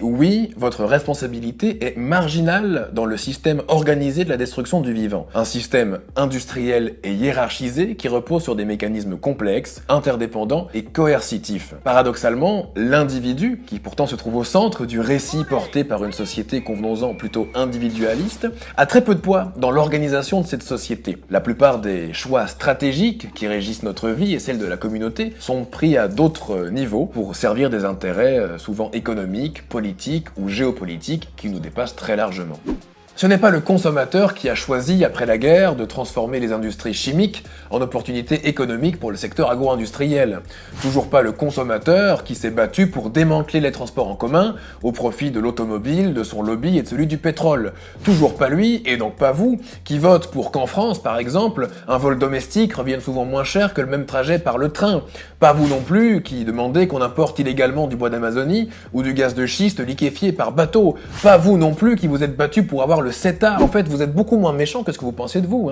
Oui, votre responsabilité est marginale dans le système organisé de la destruction du vivant. Un système industriel et hiérarchisé qui repose sur des mécanismes complexes, interdépendants et coercitifs. Paradoxalement, l'individu, qui pourtant se trouve au centre du récit porté par une société convenons-en plutôt individualiste, a très peu de poids dans l'organisation de cette société. La plupart des choix stratégiques qui régissent notre vie et celle de la communauté sont pris à d'autres niveaux pour servir des intérêts souvent économiques, politiques ou géopolitiques qui nous dépassent très largement. Ce n'est pas le consommateur qui a choisi, après la guerre, de transformer les industries chimiques en opportunités économiques pour le secteur agro-industriel. Toujours pas le consommateur qui s'est battu pour démanteler les transports en commun au profit de l'automobile, de son lobby et de celui du pétrole. Toujours pas lui, et donc pas vous, qui vote pour qu'en France, par exemple, un vol domestique revienne souvent moins cher que le même trajet par le train. Pas vous non plus, qui demandez qu'on importe illégalement du bois d'Amazonie ou du gaz de schiste liquéfié par bateau. Pas vous non plus qui vous êtes battu pour avoir le CETA. En fait, vous êtes beaucoup moins méchant que ce que vous pensez de vous.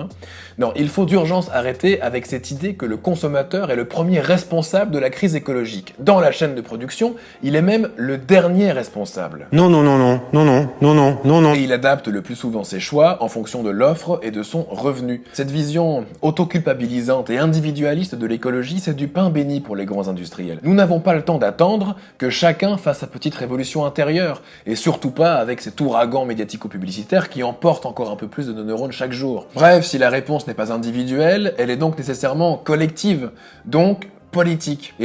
Non, il faut d'urgence arrêter avec cette idée que le consommateur est le premier responsable de la crise écologique. Dans la chaîne de production, il est même le dernier responsable. Non, non, non, non, non, non, non, non, non, non. Et il adapte le plus souvent ses choix en fonction de l'offre et de son revenu. Cette vision autoculpabilisante et individualiste de l'écologie, c'est du pain béni pour les grands industriels. Nous n'avons pas le temps d'attendre que chacun fasse sa petite révolution intérieure, et surtout pas avec cet ouragan médiatico-publicitaire qui emporte encore un peu plus de nos neurones chaque jour. Bref, si la réponse n'est pas individuelle, elle est donc nécessairement collective, donc politique.